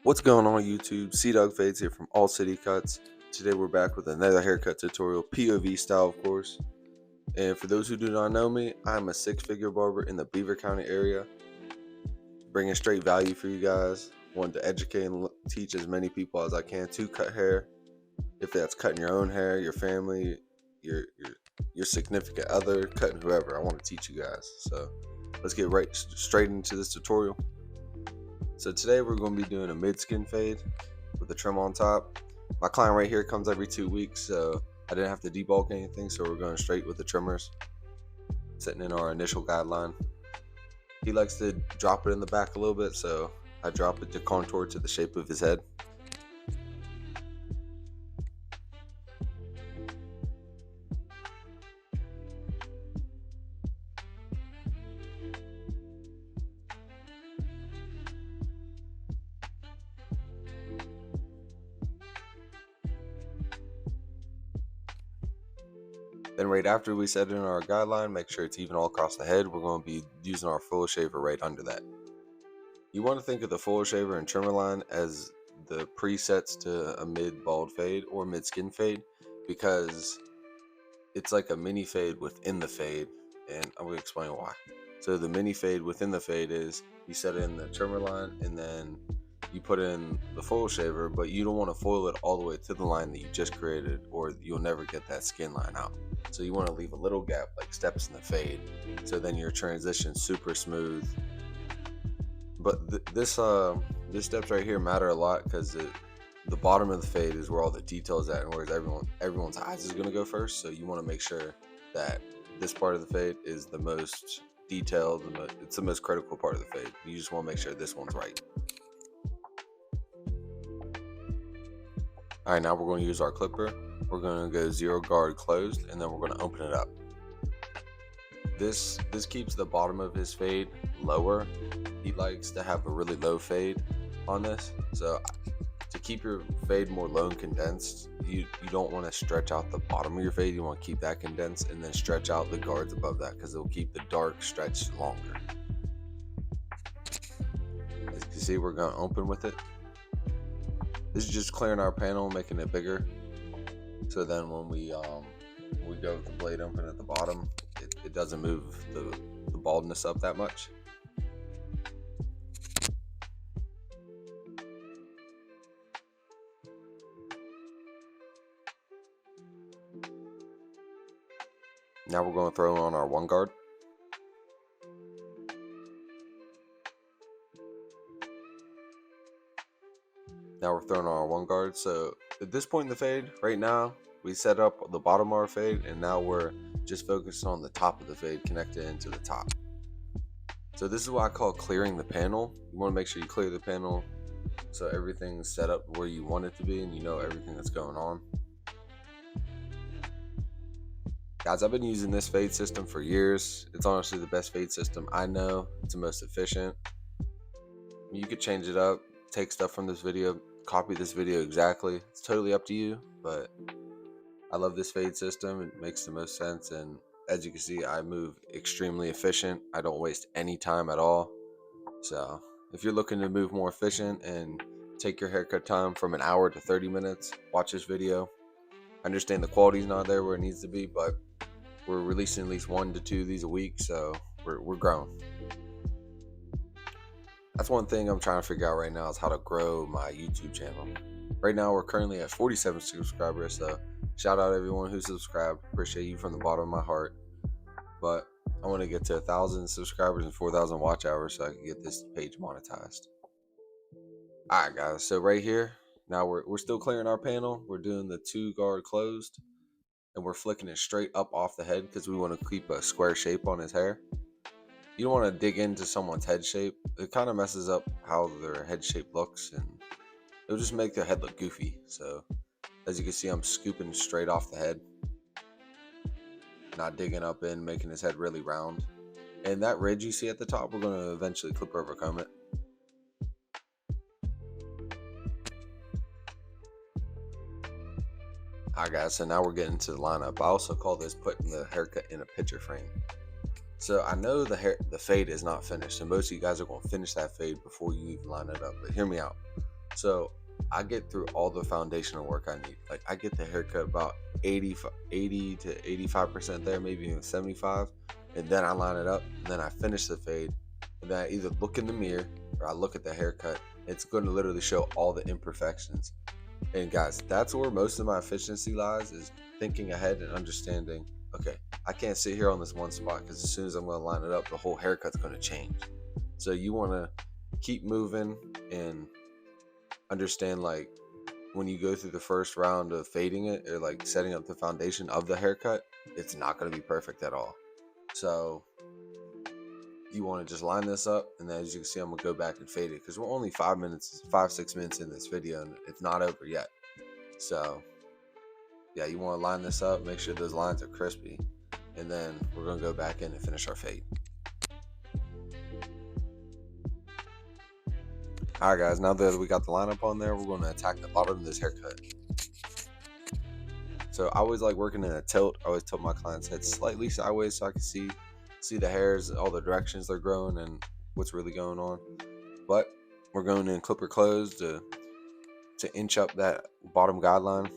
What's going on YouTube? C-Dog Fades here from All City Cuts. Today we're back with another haircut tutorial, POV style of course. And for those who do not know me, I'm a six-figure barber in the Beaver County area, bringing straight value for you guys. Wanted to educate and teach as many people as I can to cut hair. If that's cutting your own hair, your family, your significant other, cutting whoever, I want to teach you guys. So let's get right straight into this tutorial. So today we're going to be doing a mid-skin fade with a trim on top. My client right here comes every 2 weeks, so I didn't have to debulk anything, so we're going straight with the trimmers, sitting in our initial guideline. He likes to drop it in the back a little bit, so I drop it to contour to the shape of his head. Then right after we set it in our guideline, make sure it's even all across the head. We're going to be using our full shaver right under that. You want to think of the full shaver and trimmer line as the presets to a mid bald fade or mid skin fade, because it's like a mini fade within the fade, and I'm going to explain why. So the mini fade within the fade is you set in the trimmer line and then you put in the full shaver, but you don't want to foil it all the way to the line that you just created, or you'll never get that skin line out. So you want to leave a little gap, like steps in the fade, so then your transition's super smooth. But this steps right here matter a lot, because the bottom of the fade is where all the details at, and whereas everyone's eyes is going to go first. So you want to make sure that this part of the fade is the most detailed, it's the most critical part of the fade. You just want to make sure this one's right. All right, now we're going to use our clipper. We're going to go 0 guard closed, and then we're going to open it up. This keeps the bottom of his fade lower. He likes to have a really low fade on this. So to keep your fade more low and condensed, you don't want to stretch out the bottom of your fade. You want to keep that condensed and then stretch out the guards above that, because it'll keep the dark stretched longer. As you can see, we're going to open with it. This is just clearing our panel, making it bigger. So then when we go with the blade open at the bottom, it doesn't move the baldness up that much. Now we're going to throw on our 1 guard. Now we're throwing on our 1 guard. So at this point in the fade, right now, we set up the bottom of our fade, and now we're just focused on the top of the fade, connected into the top. So this is what I call clearing the panel. You want to make sure you clear the panel so everything's set up where you want it to be, and you know everything that's going on. Guys, I've been using this fade system for years. It's honestly the best fade system I know. It's the most efficient. You could change it up, take stuff from this video, copy this video exactly. It's totally up to you, but I love this fade system. It makes the most sense, and as you can see, I move extremely efficient. I don't waste any time at all. So if you're looking to move more efficient and take your haircut time from an hour to 30 minutes, watch this video. I understand the quality's not there where it needs to be, but we're releasing at least 1 to 2 of these a week, so we're growing. That's one thing I'm trying to figure out right now, is how to grow my YouTube channel. Right now we're currently at 47 subscribers, so shout out everyone who subscribed. Appreciate you from the bottom of my heart. But I want to get to 1,000 subscribers and 4,000 watch hours so I can get this page monetized. Alright guys, so right here, now we're still clearing our panel. We're doing the 2 guard closed, and we're flicking it straight up off the head because we want to keep a square shape on his hair. You don't want to dig into someone's head shape. It kind of messes up how their head shape looks, and it'll just make their head look goofy. So as you can see, I'm scooping straight off the head, not digging up in, making his head really round. And that ridge you see at the top, we're going to eventually clip over comb it. Alright guys, so now we're getting to the lineup. I also call this putting the haircut in a picture frame. So I know the fade is not finished, and most of you guys are going to finish that fade before you even line it up, but hear me out. So I get through all the foundational work I need. Like I get the haircut about 80 to 85% there, maybe even 75, and then I line it up, and then I finish the fade, and then I either look in the mirror or I look at the haircut. It's going to literally show all the imperfections. And guys, that's where most of my efficiency lies, is thinking ahead and understanding, okay, I can't sit here on this one spot because as soon as I'm going to line it up, the whole haircut's going to change. So you want to keep moving and understand, like, when you go through the first round of fading it or like setting up the foundation of the haircut, it's not going to be perfect at all. So you want to just line this up, and then as you can see, I'm gonna go back and fade it because we're only 6 minutes in this video and it's not over yet. So yeah, you want to line this up, make sure those lines are crispy, and then we're gonna go back in and finish our fade. All right guys, now that we got the lineup on there, we're going to attack the bottom of this haircut. So I always like working in a tilt. I always tilt my client's head slightly sideways so I can see the hairs, all the directions they're growing and what's really going on. But we're going in clipper close to inch up that bottom guideline,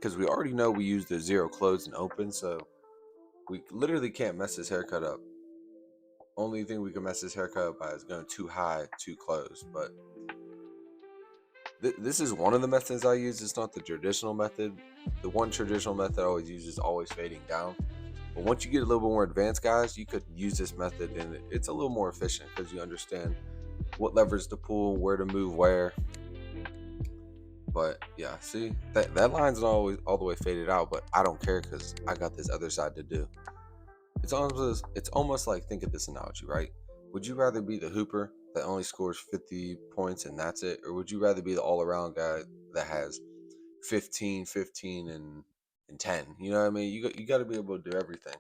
because we already know we use the zero close and open, so we literally can't mess this haircut up. Only thing we can mess this haircut up by is going too high, too close. But this is one of the methods I use. It's not the traditional method. The one traditional method I always use is always fading down. But once you get a little bit more advanced, guys, you could use this method and it's a little more efficient because you understand what levers to pull, where to move where. But yeah, see, that line's not always all the way faded out, but I don't care because I got this other side to do. It's almost like, think of this analogy, right? Would you rather be the hooper that only scores 50 points and that's it? Or would you rather be the all-around guy that has 15, 15, and 10? You know what I mean? You got to be able to do everything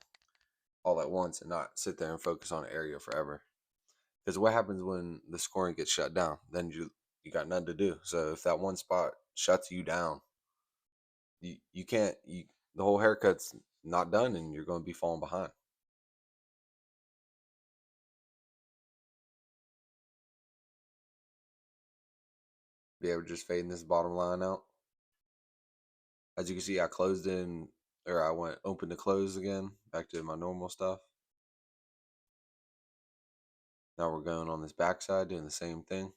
all at once and not sit there and focus on an area forever. Because what happens when the scoring gets shut down? Then you got nothing to do. So if that one spot shuts you down, you can't, the whole haircut's not done and you're going to be falling behind. Be able to just fading this bottom line out. As you can see, I closed in, or I went open to close again, back to my normal stuff. Now we're going on this back side, doing the same thing.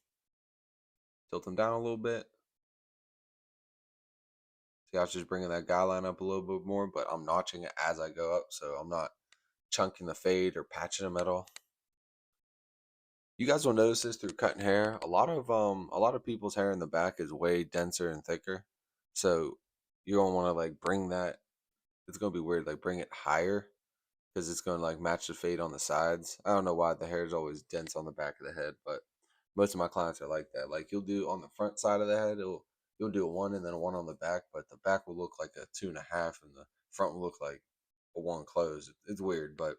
Tilt them down a little bit. See, I was just bringing that guy line up a little bit more, but I'm notching it as I go up, so I'm not chunking the fade or patching them at all. You guys will notice this through cutting hair. A lot of people's hair in the back is way denser and thicker, so you're gonna want to like bring that. It's gonna be weird, like bring it higher, because it's gonna like match the fade on the sides. I don't know why the hair is always dense on the back of the head, but most of my clients are like that. Like you'll do on the front side of the head, you'll do a one and then a one on the back, but the back will look like a 2.5, and the front will look like a one closed. It's weird, but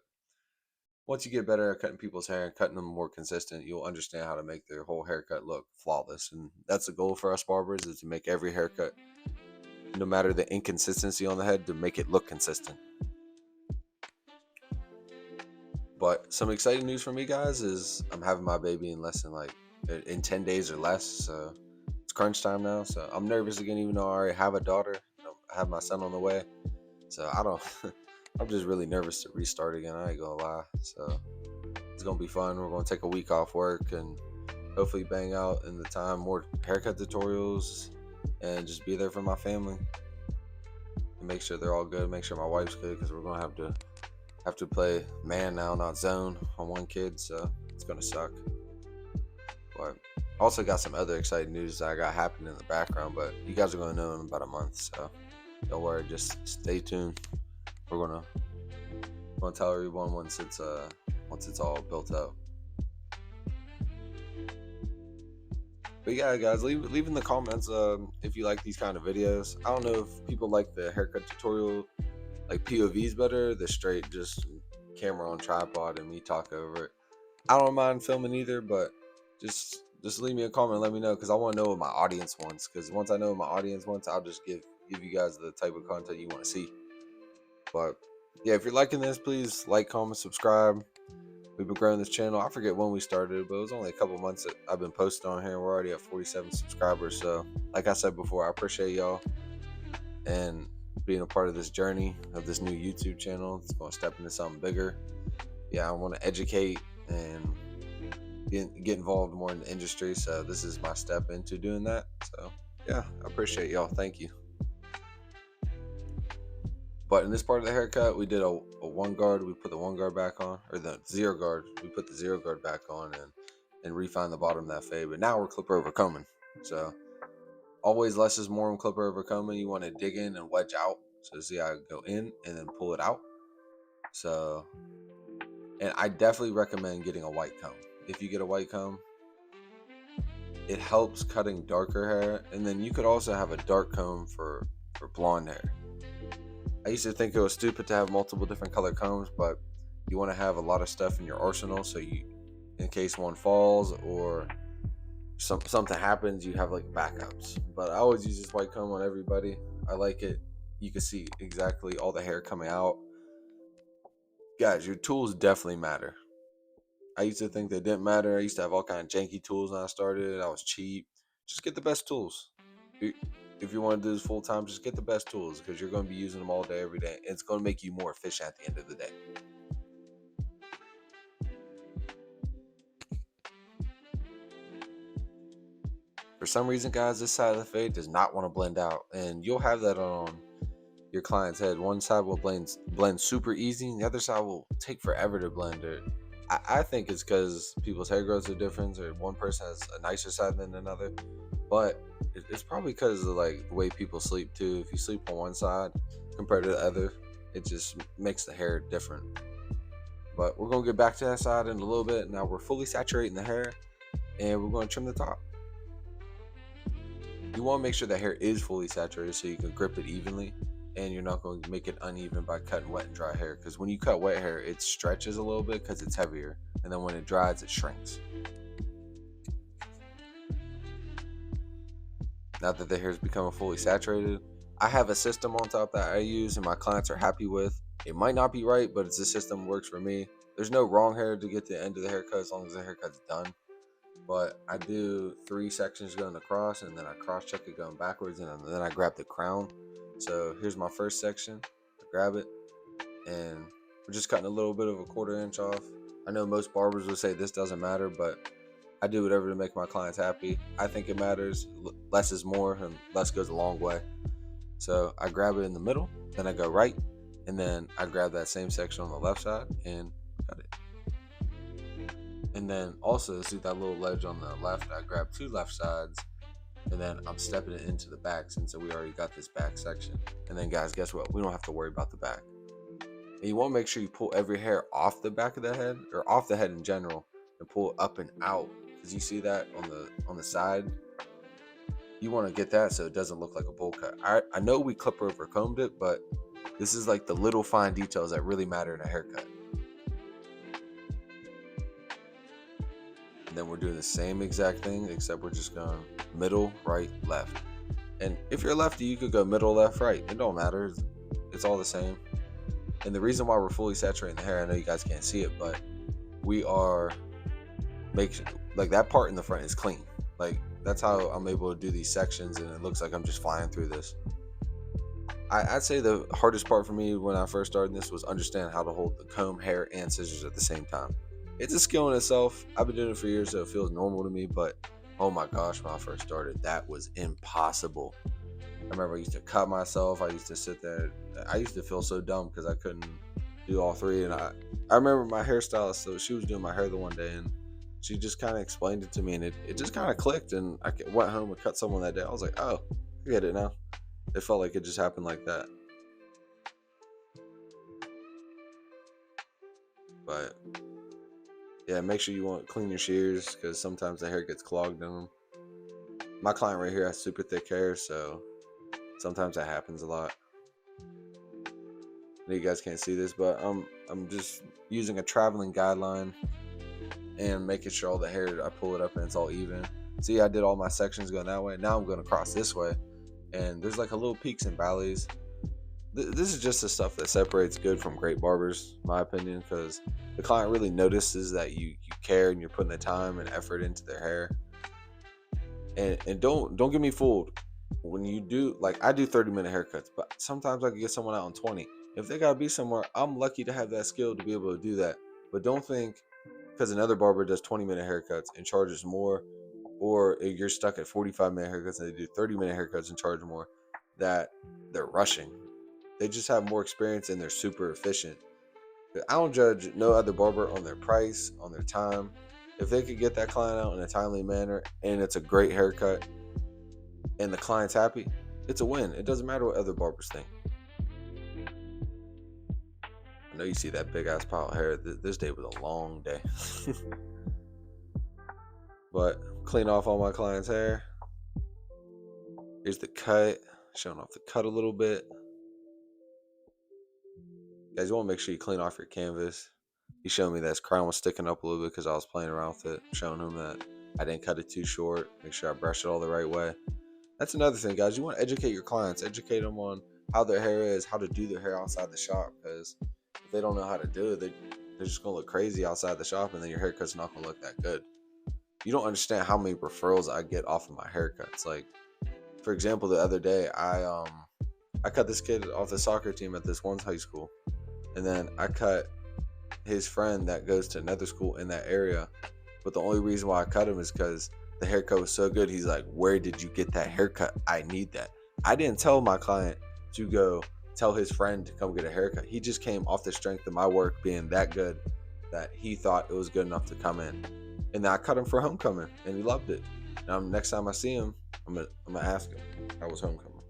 once you get better at cutting people's hair and cutting them more consistent, you'll understand how to make their whole haircut look flawless. And that's the goal for us barbers, is to make every haircut, no matter the inconsistency on the head, to make it look consistent. But some exciting news for me, guys, is I'm having my baby in less than in 10 days or less. So it's crunch time now. So I'm nervous again, even though I already have a daughter. I have my son on the way. So I don't, I'm just really nervous to restart again. I ain't gonna lie. So it's gonna be fun. We're gonna take a week off work and hopefully bang out in the time more haircut tutorials and just be there for my family and make sure they're all good. Make sure my wife's good, because we're gonna have to play man now, not zone, on one kid. So it's gonna suck. But also got some other exciting news that I got happening in the background, but you guys are gonna know in about a month. So don't worry, just stay tuned. We're gonna tell everyone once it's all built up. But yeah, guys, leave in the comments if you like these kind of videos. I don't know if people like the haircut tutorial, like POVs better, the straight just camera on tripod and me talk over it. I don't mind filming either, but just leave me a comment and let me know, because I want to know what my audience wants. Because once I know what my audience wants, I'll just give you guys the type of content you want to see. But yeah, if you're liking this, please like, comment, subscribe. We've been growing this channel. I forget when we started, but it was only a couple months that I've been posting on here. We're already at 47 subscribers. So, like I said before, I appreciate y'all and being a part of this journey of this new YouTube channel. It's going to step into something bigger. Yeah, I want to educate and get involved more in the industry. So this is my step into doing that. So yeah, I appreciate y'all. Thank you. But in this part of the haircut, we did a one guard. We put the one guard back on, or the zero guard. We put the zero guard back on and refined the bottom of that fade. But now we're clipper overcombing. So always less is more in clipper overcombing. You want to dig in and wedge out. So see how I go in and then pull it out. So, and I definitely recommend getting a white comb. If you get a white comb, it helps cutting darker hair. And then you could also have a dark comb for blonde hair. I used to think it was stupid to have multiple different color combs, but you want to have a lot of stuff in your arsenal, so you, in case one falls or something happens, you have like backups. But I always use this white comb on everybody. I like it. You can see exactly all the hair coming out. Guys, your tools definitely matter. I used to think they didn't matter. I used to have all kind of janky tools when I started. I was cheap. Just get the best tools. If you want to do this full time, just get the best tools, because you're going to be using them all day, every day. It's going to make you more efficient at the end of the day. For some reason, guys, this side of the fade does not want to blend out, and you'll have that on your client's head. One side will blend super easy, and the other side will take forever to blend it. I think it's because people's hair growths are different, or one person has a nicer side than another. But it's probably because of like the way people sleep too. If you sleep on one side compared to the other, it just makes the hair different. But we're gonna get back to that side in a little bit. Now we're fully saturating the hair, and we're gonna trim the top. You want to make sure the hair is fully saturated so you can grip it evenly, and you're not going to make it uneven by cutting wet and dry hair, because when you cut wet hair, it stretches a little bit because it's heavier, and then when it dries, it shrinks. Now that the hair is becoming fully saturated, I have a system on top that I use and my clients are happy with. It might not be right, but it's a system that works for me. There's no wrong hair to get to the end of the haircut as long as the haircut's done. But I do 3 sections going across, and then I cross check it going backwards, and then I grab the crown. So here's my first section. I grab it, and we're just cutting a little bit of a 1/4 inch off. I know most barbers would say this doesn't matter, but I do whatever to make my clients happy. I think it matters. Less is more, and less goes a long way. So I grab it in the middle, then I go right, and then I grab that same section on the left side and cut it. And then also, see that little ledge on the left, I grab 2 left sides, and then I'm stepping it into the back, since we already got this back section. And then guys, guess what? We don't have to worry about the back. And you want to make sure you pull every hair off the back of the head, or off the head in general, and pull it up and out, because you see that on the side. You want to get that so it doesn't look like a bowl cut. I know we clipper over combed it, but this is like the little fine details that really matter in a haircut. And then we're doing the same exact thing, except we're just going middle, right, left. And if you're lefty, you could go middle, left, right. It don't matter. It's all the same. And the reason why we're fully saturating the hair, I know you guys can't see it, but we are making, like, that part in the front is clean. Like, that's how I'm able to do these sections, and it looks like I'm just flying through this. I'd say the hardest part for me when I first started this was understanding how to hold the comb, hair, and scissors at the same time. It's a skill in itself. I've been doing it for years, so it feels normal to me, but oh my gosh, when I first started, that was impossible. I remember I used to cut myself. I used to sit there. I used to feel so dumb because I couldn't do all 3. And I remember my hairstylist, so she was doing my hair the one day, and she just kind of explained it to me, and it just kind of clicked, and I went home and cut someone that day. I was like, oh, I get it now. It felt like it just happened like that. But yeah, make sure you want to clean your shears, because sometimes the hair gets clogged in them. My client right here has super thick hair, so sometimes that happens a lot. I know you guys can't see this, but I'm just using a traveling guideline and making sure all the hair, I pull it up and it's all even. See, I did all my sections going that way. Now I'm going to cross this way, and there's like a little peaks and valleys. This is just the stuff that separates good from great barbers, in my opinion, because the client really notices that you care and you're putting the time and effort into their hair. And don't get me fooled. When you do, like, I do 30-minute haircuts, but sometimes I can get someone out in 20. If they gotta be somewhere, I'm lucky to have that skill to be able to do that. But don't think because another barber does 20-minute haircuts and charges more, or if you're stuck at 45-minute haircuts and they do 30-minute haircuts and charge more, that they're rushing. They just have more experience and they're super efficient. I don't judge no other barber on their price, on their time. If they could get that client out in a timely manner and it's a great haircut and the client's happy, it's a win. It doesn't matter what other barbers think. I know you see that big ass pile of hair. This day was a long day. But clean off all my clients' hair. Here's the cut, showing off the cut a little bit. Guys, you want to make sure you clean off your canvas. He showed me that his crown was sticking up a little bit because I was playing around with it, showing him that I didn't cut it too short. Make sure I brush it all the right way. That's another thing, guys. You want to educate your clients, educate them on how their hair is, how to do their hair outside the shop. Because if they don't know how to do it, they're just going to look crazy outside the shop, and then your haircut's not going to look that good. You don't understand how many referrals I get off of my haircuts. Like, for example, the other day, I cut this kid off the soccer team at this one high school, and then I cut his friend that goes to another school in that area. But the only reason why I cut him is because the haircut was so good. He's like, "Where did you get that haircut? I need that." I didn't tell my client to go tell his friend to come get a haircut. He just came off the strength of my work being that good that he thought it was good enough to come in. And then I cut him for homecoming, and he loved it. Now, next time I see him, I'm gonna ask him how was homecoming,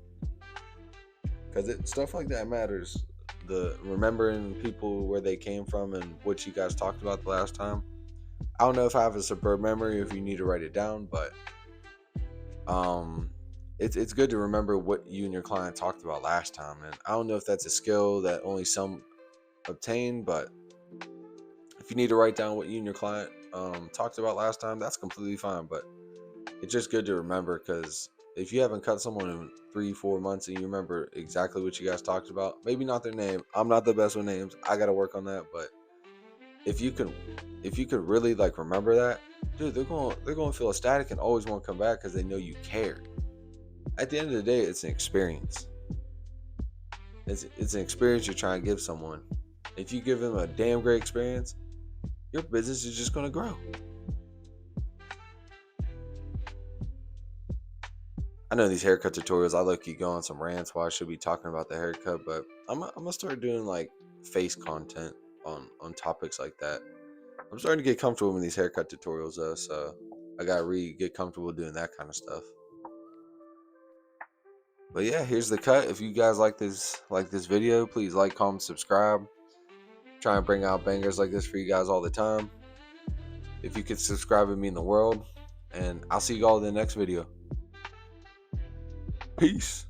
because stuff like that matters. The remembering people where they came from and what you guys talked about the last time. I don't know if I have a superb memory if you need to write it down, but it's good to remember what you and your client talked about last time. And I don't know if that's a skill that only some obtain, but if you need to write down what you and your client talked about last time, that's completely fine. But it's just good to remember, because if you haven't cut someone in 3-4 months and you remember exactly what you guys talked about, maybe not their name. I'm not the best with names. I got to work on that, but if you could really like remember that, dude, they're going to feel ecstatic and always want to come back because they know you care. At the end of the day, it's an experience. It's an experience you're trying to give someone. If you give them a damn great experience, your business is just going to grow. I know these haircut tutorials, I look, you go on some rants while I should be talking about the haircut, but I'm gonna start doing like face content on topics like that. I'm starting to get comfortable with these haircut tutorials though, so I gotta get comfortable doing that kind of stuff. But yeah, here's the cut. If you guys like this video, please like, comment, subscribe. Try and bring out bangers like this for you guys all the time. If you could subscribe, it'd mean the world. And I'll see you all in the next video. Peace.